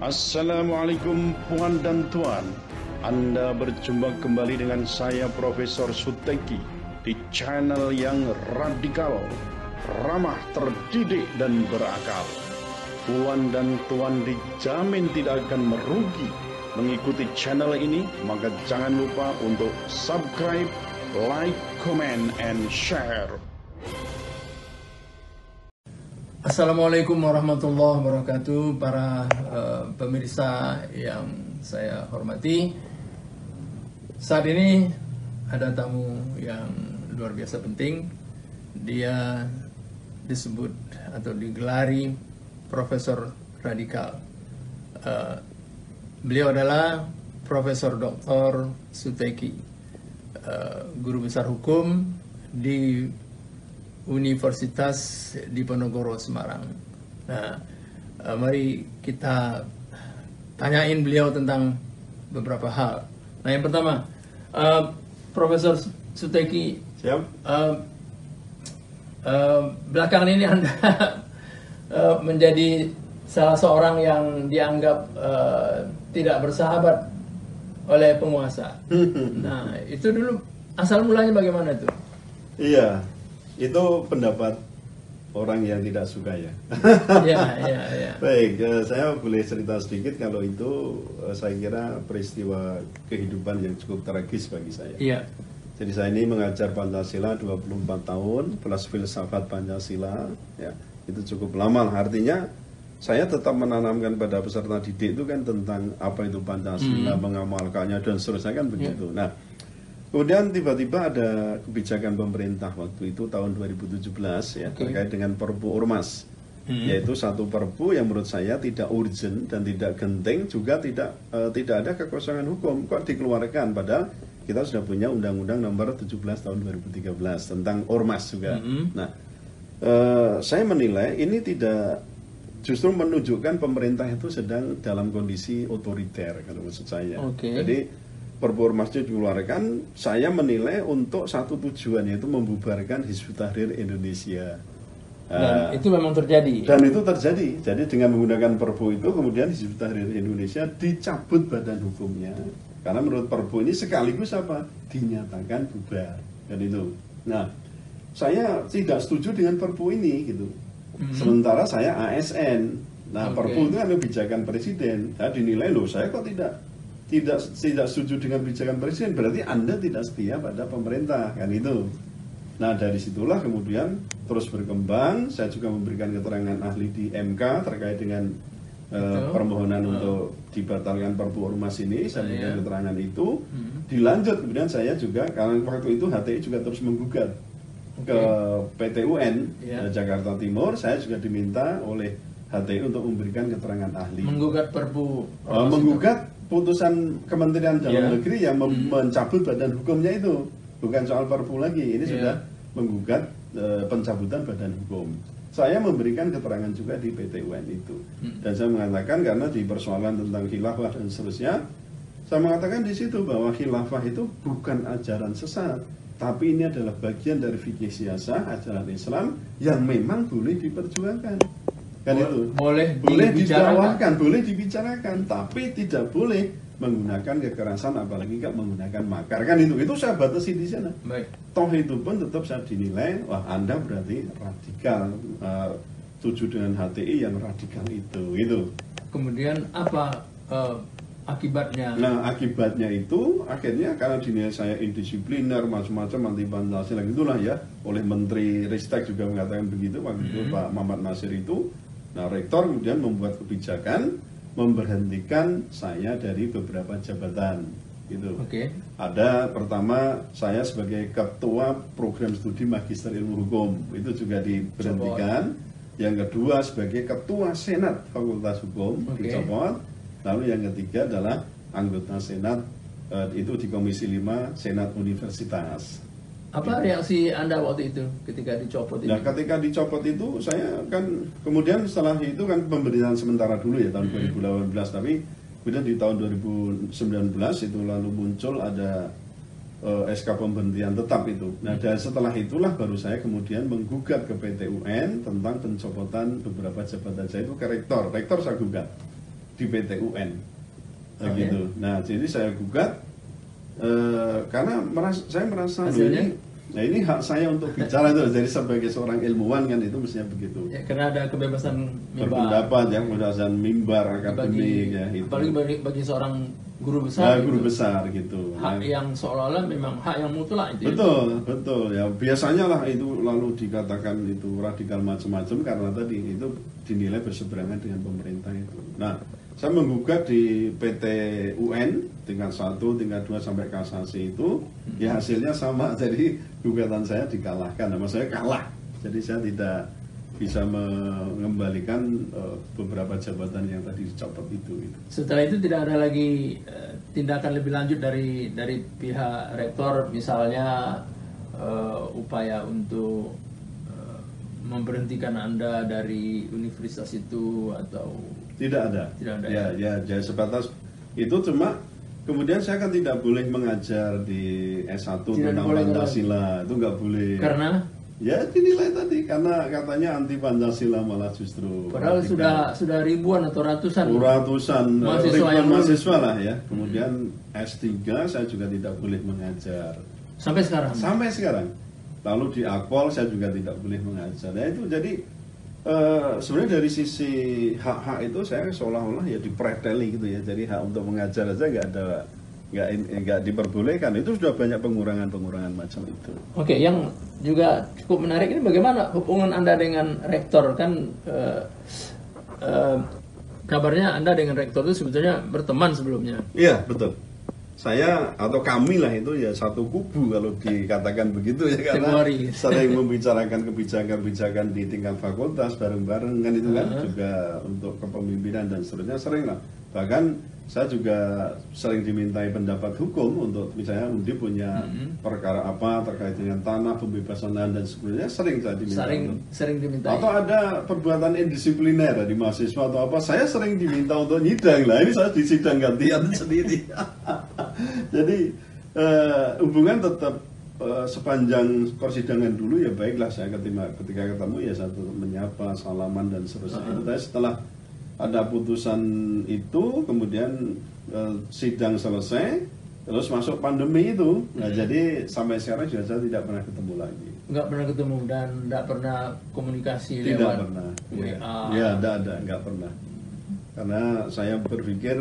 Assalamualaikum puan dan tuan. Anda berjumpa kembali dengan saya Profesor Suteki di channel yang radikal, ramah, terdidik, dan berakal. Puan dan tuan dijamin tidak akan merugi mengikuti channel ini, maka jangan lupa untuk subscribe, like, comment, and share. Assalamualaikum warahmatullahi wabarakatuh, para pemirsa yang saya hormati. Saat ini ada tamu yang luar biasa penting. Dia disebut atau digelari Profesor Radikal. Beliau adalah Profesor Dr. Suteki, guru besar hukum di Universitas Diponegoro Semarang. Nah, mari kita tanyain beliau tentang beberapa hal. Nah, yang pertama, Profesor Suteki, siap. Belakangan ini Anda menjadi salah seorang yang dianggap tidak bersahabat oleh penguasa. Nah, itu dulu asal mulanya bagaimana itu? Iya. Itu pendapat orang yang tidak suka ya. Ya. Baik, saya boleh cerita sedikit kalau itu saya kira peristiwa kehidupan yang cukup tragis bagi saya. Iya. Jadi saya ini mengajar Pancasila 24 tahun plus filsafat Pancasila, ya itu cukup lama lah. Artinya saya tetap menanamkan pada peserta didik itu kan tentang apa itu Pancasila, mengamalkannya dan seterusnya kan begitu. Nah, kemudian tiba-tiba ada kebijakan pemerintah waktu itu tahun 2017 ya, terkait dengan Perpu Ormas, yaitu satu perpu yang menurut saya tidak urgent dan tidak genting, juga tidak ada kekosongan hukum. Kok dikeluarkan padahal kita sudah punya Undang-Undang Nomor 17 tahun 2013 tentang Ormas juga. Nah, saya menilai ini tidak, justru menunjukkan pemerintah itu sedang dalam kondisi otoriter kalau maksud saya. Jadi Perpu Ormas itu dikeluarkan, saya menilai untuk satu tujuan, yaitu membubarkan Hizbut Tahrir Indonesia. Dan itu memang terjadi. Dan itu terjadi. Jadi dengan menggunakan Perpu itu, kemudian Hizbut Tahrir Indonesia dicabut badan hukumnya. Karena menurut Perpu ini sekaligus apa? Dinyatakan bubar. Dan itu. Nah, saya tidak setuju dengan Perpu ini gitu. Sementara saya ASN. Nah, Perpu itu kan kebijakan presiden. Saya dinilai loh, saya kok tidak setuju dengan kebijakan presiden, berarti Anda tidak setia pada pemerintah, kan itu. Nah, dari situlah kemudian terus berkembang. Saya juga memberikan keterangan ahli di MK terkait dengan permohonan untuk dibatalkan Perpu Ormas ini. Saya memberikan keterangan itu. Dilanjut kemudian saya juga, karena waktu itu HTI juga terus menggugat ke PT UN Jakarta Timur. Saya juga diminta oleh HTI untuk memberikan keterangan ahli. Menggugat Perpu menggugat putusan Kementerian Dalam Negeri yang mencabut badan hukumnya itu, bukan soal Perpu lagi. Ini sudah menggugat pencabutan badan hukum. Saya memberikan keterangan juga di PT UN itu, dan saya mengatakan karena di persoalan tentang khilafah dan seterusnya, saya mengatakan di situ bahwa khilafah itu bukan ajaran sesat, tapi ini adalah bagian dari fikih siyasah, ajaran Islam yang memang boleh diperjuangkan. Kan itu boleh didakwakan, boleh dibicarakan, tapi tidak boleh menggunakan kekerasan, apalagi nggak menggunakan makar. Kan itu saya batasi di sana. Toh itu pun tetap saya dinilai, wah Anda berarti radikal, tuju dengan HTI yang radikal itu. Kemudian apa akibatnya? Nah, akibatnya itu akhirnya karena dinilai saya indisipliner, macam-macam, anti Pancasila gitulah ya, oleh Menteri Ristek juga mengatakan begitu waktu itu, Pak Muhammad Nasir itu. Nah, rektor kemudian membuat kebijakan memberhentikan saya dari beberapa jabatan gitu. Ada pertama saya sebagai ketua program studi Magister Ilmu Hukum, itu juga diberhentikan. Yang kedua sebagai ketua Senat Fakultas Hukum dicopot. Lalu yang ketiga adalah anggota Senat itu di Komisi 5 Senat Universitas. Apa reaksi Anda waktu itu ketika dicopot itu? Nah, ketika dicopot itu saya kan kemudian setelah itu kan pemberitaan sementara dulu ya tahun 2018, tapi kemudian di tahun 2019 itu lalu muncul ada SK pemberhentian tetap itu. Nah, dan setelah itulah baru saya kemudian menggugat ke PT UN tentang pencopotan beberapa jabatan saya itu ke rektor. Rektor saya gugat. di PT UN. Gitu. Nah, jadi saya gugat karena saya merasa ini hak saya untuk bicara itu. Jadi sebagai seorang ilmuwan kan itu mestinya begitu. Ya, karena ada kebebasan berpendapat, ya, kebebasan mimbar akademik, ya. Itu. Apalagi bagi seorang guru besar. Guru besar gitu. Hak yang seolah-olah memang hak yang mutlak itu. Betul. Ya biasanya lah itu lalu dikatakan itu radikal macam-macam karena tadi itu dinilai berseberangan dengan pemerintah itu. Nah, saya menggugat di PT UN tingkat 1, tingkat 2 sampai kasasi itu, ya hasilnya sama. Jadi gugatan saya dikalahkan, nama saya kalah. Jadi saya tidak bisa mengembalikan beberapa jabatan yang tadi dicopot itu. Setelah itu tidak ada lagi tindakan lebih lanjut dari pihak rektor, misalnya upaya untuk memberhentikan Anda dari universitas itu atau tidak ada. Ya sebatas itu. Cuma kemudian saya kan tidak boleh mengajar di S1 tentang Pancasila, itu nggak boleh. Karena? Ya dinilai tadi karena katanya anti Pancasila malah justru. Padahal sudah ribuan atau ratusan mahasiswa lah ya. Kemudian S3 saya juga tidak boleh mengajar. Sampai sekarang? Sampai sekarang. Lalu di Akpol saya juga tidak boleh mengajar. Nah itu jadi sebenarnya dari sisi hak-hak itu saya seolah-olah ya dipreteli gitu ya. Jadi hak untuk mengajar aja nggak diperbolehkan. Itu sudah banyak pengurangan macam itu. Oke, yang juga cukup menarik ini bagaimana hubungan Anda dengan rektor? Kan kabarnya Anda dengan rektor itu sebetulnya berteman sebelumnya. Iya, betul. Saya atau kami lah itu ya satu kubu kalau dikatakan begitu ya, karena sering membicarakan kebijakan-kebijakan di tingkat fakultas bareng-bareng kan itu kan, juga untuk kepemimpinan dan seterusnya sering lah. Bahkan saya juga sering dimintai pendapat hukum untuk misalnya Undip punya perkara apa terkait dengan tanah, pembebasan lahan dan sebagainya, sering saya diminta. Sering dimintai. Atau ada perbuatan indisipliner di mahasiswa atau apa, saya sering diminta untuk nyidang lah. Ini saya disidang gantian sendiri. Jadi hubungan tetap sepanjang persidangan dulu ya baiklah, saya ketika ketemu ya saya tetap menyapa, salaman dan seterusnya. Tapi setelah ada putusan itu, kemudian sidang selesai, terus masuk pandemi itu. Nah, jadi sampai sekarang juga saya tidak pernah ketemu lagi. Nggak pernah ketemu dan nggak pernah komunikasi tidak lewat pernah. WA. Ya, nggak pernah. Karena saya berpikir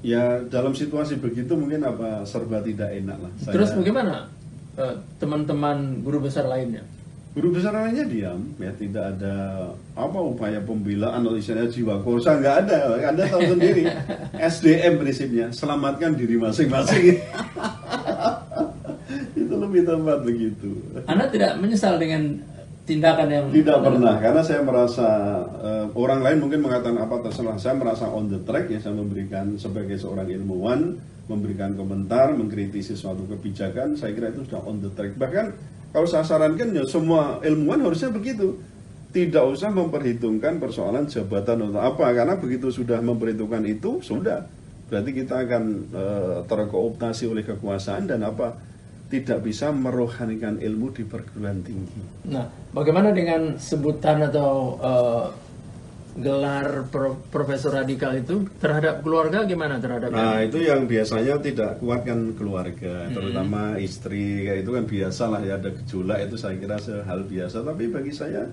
ya dalam situasi begitu mungkin apa serba tidak enak lah. Terus bagaimana teman-teman guru besar lainnya? Guru besar lainnya diam, ya tidak ada apa upaya pembelaan atau istilahnya jiwa korsa, nggak ada. Anda tahu sendiri, SDM prinsipnya selamatkan diri masing-masing. Itu lebih tepat begitu. Anda tidak menyesal dengan tindakan yang tidak pernah, karena saya merasa orang lain mungkin mengatakan apa terserah, saya merasa on the track ya, saya memberikan sebagai seorang ilmuwan, memberikan komentar, mengkritisi suatu kebijakan, saya kira itu sudah on the track. Bahkan kalau saya sarankan ya semua ilmuwan harusnya begitu, tidak usah memperhitungkan persoalan jabatan atau apa, karena begitu sudah memperhitungkan itu sudah berarti kita akan terkooptasi oleh kekuasaan dan apa tidak bisa merohanikan ilmu di perguruan tinggi. Nah, bagaimana dengan sebutan atau gelar profesor radikal itu terhadap keluarga gimana terhadap? Nah, itu yang biasanya tidak kuat kan keluarga, terutama istri, kayak itu kan biasa lah ya, ada gejolak itu saya kira hal biasa. Tapi bagi saya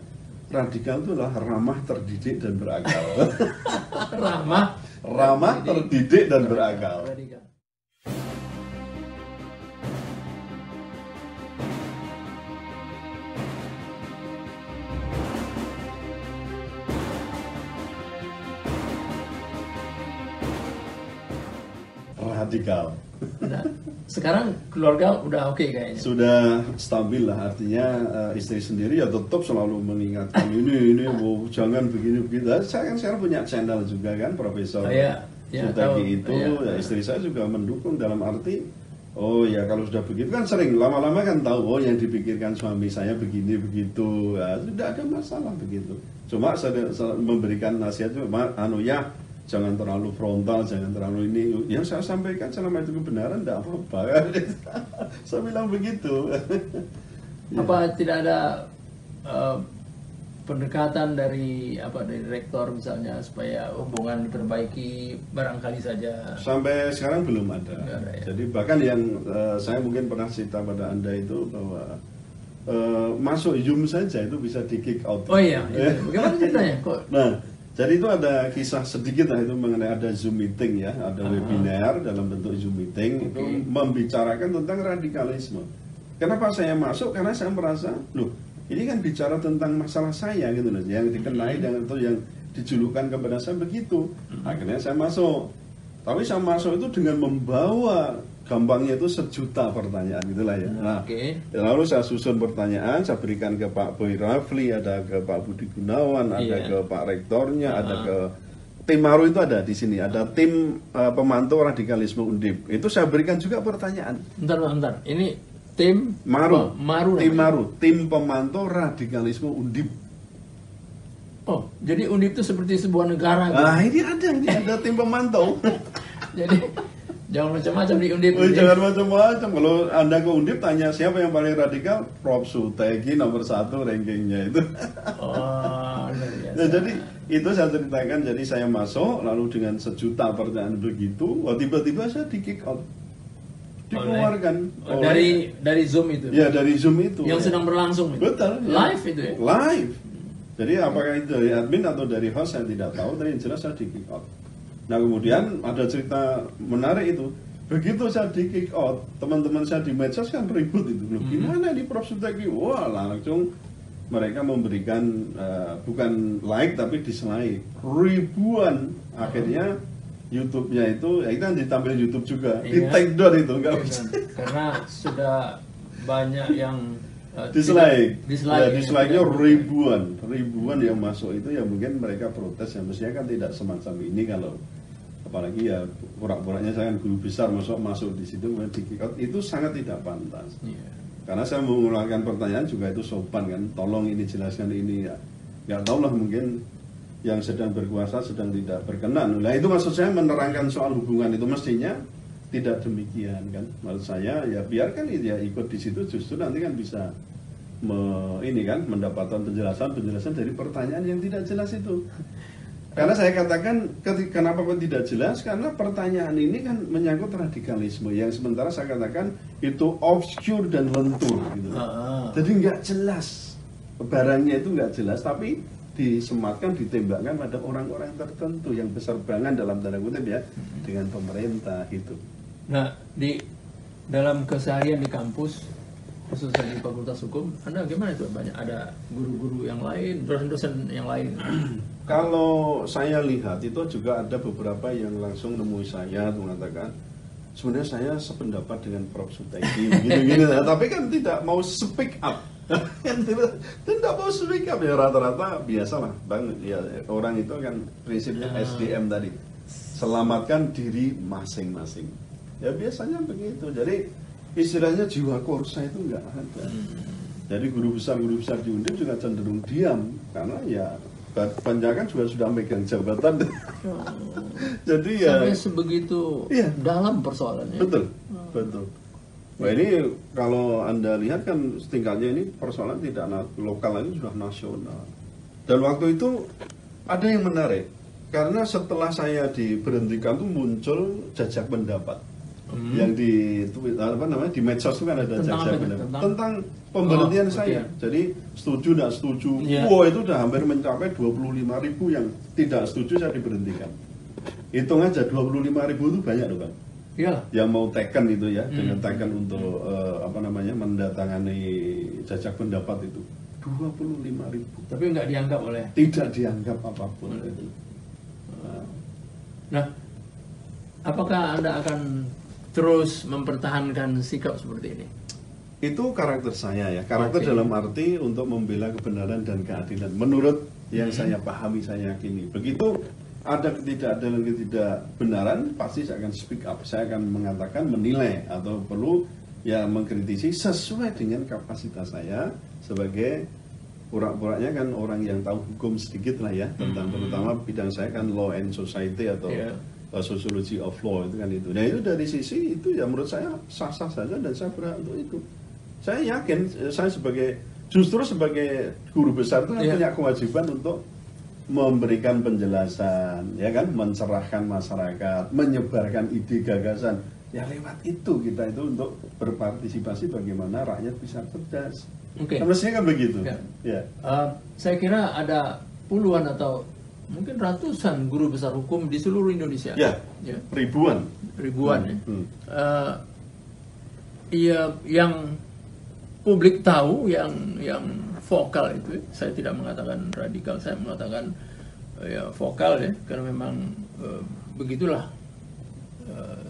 radikal itu adalah ramah, terdidik dan berakal. ramah, terdidik dan berakal. Radikal. Radikal. Nah, sekarang keluarga udah oke kayaknya. Sudah stabil lah, artinya istri sendiri ya tetap selalu mengingatkan ini jangan begini. Saya kan sekarang punya channel juga kan, Profesor Suteki itu, ya istri saya juga mendukung dalam arti oh ya kalau sudah begitu kan sering lama-lama kan tahu oh yang dipikirkan suami saya begini begitu, ya, sudah ada masalah begitu. Cuma saya memberikan nasihat ya jangan terlalu frontal, jangan terlalu ini. Yang saya sampaikan selama itu kebenaran, tidak apa-apa. Saya bilang begitu. Apa tidak ada pendekatan dari rektor misalnya supaya hubungan diperbaiki barangkali saja? Sampai sekarang belum ada. Ya. Jadi bahkan yang saya mungkin pernah cerita pada Anda itu bahwa masuk Zoom saja itu bisa di kick out. Oh iya, bagaimana ceritanya? Kok? Nah, jadi itu ada kisah sedikit lah itu mengenai ada Zoom meeting ya, ada webinar dalam bentuk Zoom meeting itu membicarakan tentang radikalisme. Kenapa saya masuk? Karena saya merasa, loh, ini kan bicara tentang masalah saya gitu loh, yang dikenai dan atau yang dijulukan kepada saya begitu. Akhirnya saya masuk. Tapi saya masuk itu dengan membawa gampangnya itu 1 juta pertanyaan gitulah ya. Nah, lalu saya susun pertanyaan, saya berikan ke Pak Boy Rafli, ada ke Pak Budi Gunawan, ada ke Pak Rektornya, ada ke tim Maru itu ada di sini, ada tim pemantau radikalisme Undip. Itu saya berikan juga pertanyaan. Bentar. Ini tim Maru, tim pemantau radikalisme Undip. Oh, jadi Undip itu seperti sebuah negara. Nah, ini ada tim pemantau. Jadi jangan macam-macam di Undip. Oh, jangan macam-macam. Kalau Anda ke Undip tanya siapa yang paling radikal, Prof Suteki nomor 1 rankingnya itu. Oh, nah, jadi itu saya ceritakan. Jadi saya masuk, lalu dengan 1 juta pertanyaan begitu, tiba-tiba saya di kick out. Dikeluarkan dari Zoom itu. Ya, dari Zoom itu. Yang sedang berlangsung itu. Betul. Live itu ya. Live. Jadi apakah itu dari admin atau dari host saya tidak tahu, tapi yang jelas saya di kick out. Nah, kemudian ada cerita menarik itu. Begitu saya di kick out, teman-teman saya di medsos kan ribut itu. Loh, gimana di Prof Suteki? Wah, langsung mereka memberikan bukan like tapi dislike. Ribuan. Akhirnya YouTube-nya itu, ya itu kan ditampil YouTube juga, di take down itu nggak bisa. Karena sudah banyak yang dislike-nya ribuan yang masuk itu, ya mungkin mereka protes, ya mestinya kan tidak semacam ini kalau apalagi ya pura-puranya saya kan guru besar masuk di situ di kick out, itu sangat tidak pantas. Karena saya mengulangi pertanyaan juga itu sopan kan, tolong ini jelaskan ini ya, nggak tahu lah mungkin yang sedang berkuasa sedang tidak berkenan. Nah itu maksud saya menerangkan soal hubungan itu mestinya tidak demikian kan. Maksud saya ya biarkan dia ikut di situ, justru nanti kan bisa mendapatkan penjelasan dari pertanyaan yang tidak jelas itu. Karena saya katakan kenapa kok tidak jelas, karena pertanyaan ini kan menyangkut radikalisme yang sementara saya katakan itu obscure dan lentur gitu. Jadi nggak jelas, barangnya itu nggak jelas, tapi disematkan, ditembakkan pada orang-orang tertentu yang berserbangan dalam tanda kutip ya dengan pemerintah gitu. Nah, di dalam keseharian di kampus, khususnya di Fakultas Hukum, Anda gimana itu? Banyak ada guru-guru yang lain, dosen-dosen yang lain? Kalau saya lihat itu juga ada beberapa yang langsung nemui saya mengatakan sebenarnya saya sependapat dengan Prof Suteki gini-gini, tapi kan tidak mau speak up. Tidak mau speak up ya, rata-rata biasalah Bang ya, orang itu kan prinsipnya SDM tadi, selamatkan diri masing-masing ya, biasanya begitu. Jadi istilahnya jiwa korsa itu enggak ada. Jadi guru besar di Undip juga cenderung diam karena ya kebanyakan juga sudah megang jabatan. Jadi ya sampai sebegitu dalam persoalannya. Betul. Nah ini kalau Anda lihat kan tingkatnya ini persoalan tidak lokal, ini sudah nasional. Dan waktu itu ada yang menarik, karena setelah saya diberhentikan tuh muncul jajak pendapat yang di medsos itu kan ada jajak pendapat tentang pemberhentian saya. Jadi setuju tidak setuju, wah itu udah hampir mencapai 25.000 yang tidak setuju saya diberhentikan. Hitung aja 25.000 itu banyak loh Bang. Yang mau taken itu ya, dengan taken untuk mendatangani jajak pendapat itu 25.000. Tapi nggak dianggap oleh? Tidak dianggap apapun itu. Nah, apakah Anda akan terus mempertahankan sikap seperti ini? Itu karakter saya ya, karakter dalam arti untuk membela kebenaran dan keadilan. Menurut yang saya pahami, saya yakini. Begitu ada ketidakadilan, ketidakbenaran, pasti saya akan speak up, saya akan mengatakan, menilai atau perlu ya mengkritisi sesuai dengan kapasitas saya sebagai pura-puranya kan orang yang tahu hukum sedikit lah ya, tentang terutama bidang saya kan law and society atau sociology of law itu kan itu. Nah itu dari sisi itu ya menurut saya sah-sah saja dan saya berhak untuk itu. Saya yakin saya sebagai justru sebagai guru besar itu kan punya kewajiban untuk memberikan penjelasan, ya kan, mencerahkan masyarakat, menyebarkan ide gagasan. Ya lewat itu kita itu untuk berpartisipasi bagaimana rakyat bisa cerdas. Nah, mestinya kan begitu. Ya. Saya kira ada puluhan atau mungkin ratusan guru besar hukum di seluruh Indonesia. Ya. Ribuan ya. Iya, yang publik tahu, yang vokal itu, saya tidak mengatakan radikal, saya mengatakan ya vokal ya, karena memang begitulah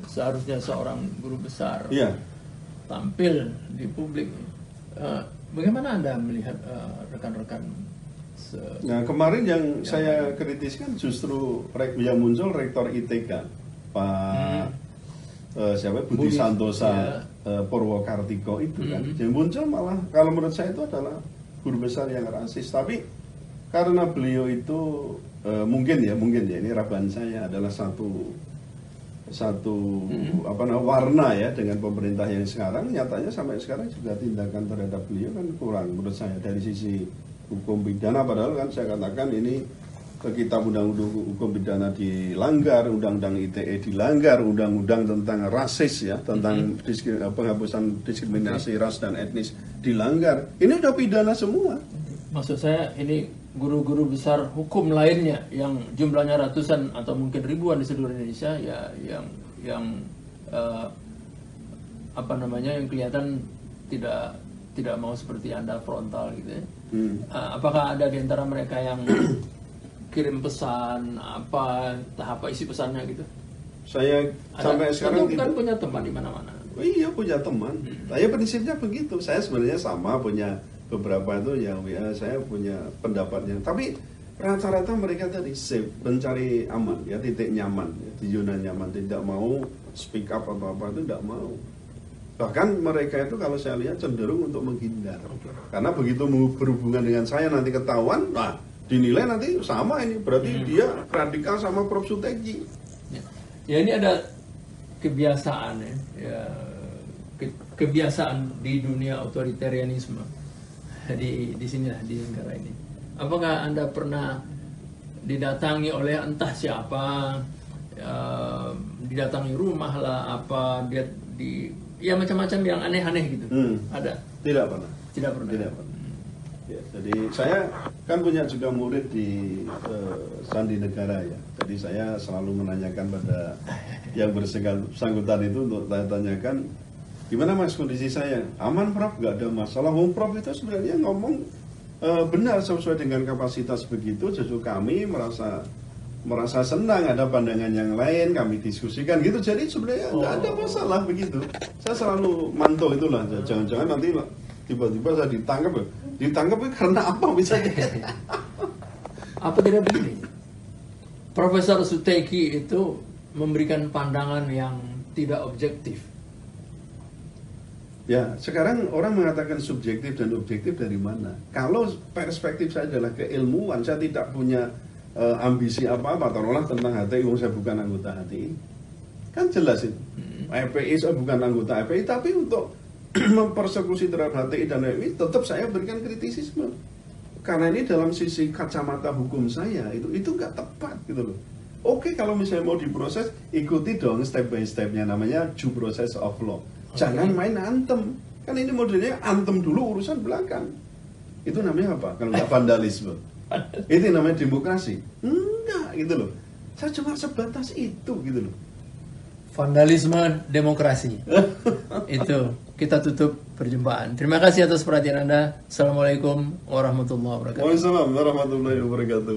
seharusnya seorang guru besar tampil di publik. Bagaimana Anda melihat rekan-rekan? Nah, kemarin yang saya kritiskan justru yang muncul rektor ITK, Pak Budi Santosa Purwokartiko itu kan, yang muncul malah kalau menurut saya itu adalah guru besar yang rasis. Tapi karena beliau itu mungkin ya ini raban saya adalah satu warna ya dengan pemerintah yang sekarang, nyatanya sampai sekarang juga tindakan terhadap beliau kan kurang menurut saya dari sisi hukum pidana, padahal kan saya katakan ini kitab undang-undang hukum pidana dilanggar, undang-undang ITE dilanggar, undang-undang tentang rasis ya, tentang penghapusan diskriminasi ras dan etnis dilanggar. Ini udah pidana semua. Maksud saya ini guru-guru besar hukum lainnya yang jumlahnya ratusan atau mungkin ribuan di seluruh Indonesia ya, yang yang kelihatan tidak mau seperti Anda frontal gitu ya. Apakah ada di antara mereka yang kirim pesan apa isi pesannya gitu? Saya sampai sekarang kan punya teman di mana-mana. Iya, punya teman. Saya prinsipnya begitu. Saya sebenarnya sama punya beberapa itu yang saya punya pendapatnya. Tapi rata-rata mereka tadi safe, mencari aman ya, titik nyaman ya, di zona nyaman, tidak mau speak up atau apa itu tidak mau. Bahkan mereka itu kalau saya lihat cenderung untuk menghindar. Karena begitu berhubungan dengan saya nanti ketahuan, nah dinilai nanti sama ini, berarti dia radikal sama Prof. Suteki. Ya ini ada kebiasaan ya, kebiasaan di dunia otoritarianisme di sini lah, di negara ini. Apakah Anda pernah didatangi oleh entah siapa, didatangi rumah lah, ya macam-macam yang aneh-aneh gitu? Ada? Tidak pernah. Tidak pernah. Tidak pernah. Ya, jadi saya kan punya juga murid di Sandi Negara ya. Jadi saya selalu menanyakan pada yang bersangkutan itu untuk tanyakan, gimana Mas kondisi saya? Aman Prof, nggak ada masalah. Prof itu sebenarnya ngomong benar sesuai dengan kapasitas begitu. Justru kami merasa senang ada pandangan yang lain, kami diskusikan gitu. Jadi sebenarnya nggak ada masalah begitu. Saya selalu mantau itulah. Jangan-jangan nanti tiba-tiba saya ditangkap karena apa misalnya? Apa tidak begini? Profesor Suteki itu memberikan pandangan yang tidak objektif. Ya, sekarang orang mengatakan subjektif dan objektif dari mana? Kalau perspektif saya adalah keilmuan, saya tidak punya ambisi apa-apa, taruhlah tentang HTI, saya bukan anggota HTI. Kan jelas itu. FPI saya bukan anggota FPI, tapi untuk mempersekusi terhadap HTI dan FPI tetap saya berikan kritisisme. Karena ini dalam sisi kacamata hukum saya itu nggak tepat gitu loh. Oke, kalau misalnya mau diproses, ikuti dong step by stepnya, namanya due process of law. Jangan main antem. Kan ini modelnya antem dulu, urusan belakang. Itu namanya apa? Kalau nggak vandalisme. Itu namanya demokrasi. Enggak gitu loh. Saya cuma sebatas itu gitu loh. Vandalisme demokrasi. Itu kita tutup perjumpaan. Terima kasih atas perhatian Anda. Assalamualaikum warahmatullahi wabarakatuh. Waalaikumsalam warahmatullahi wabarakatuh.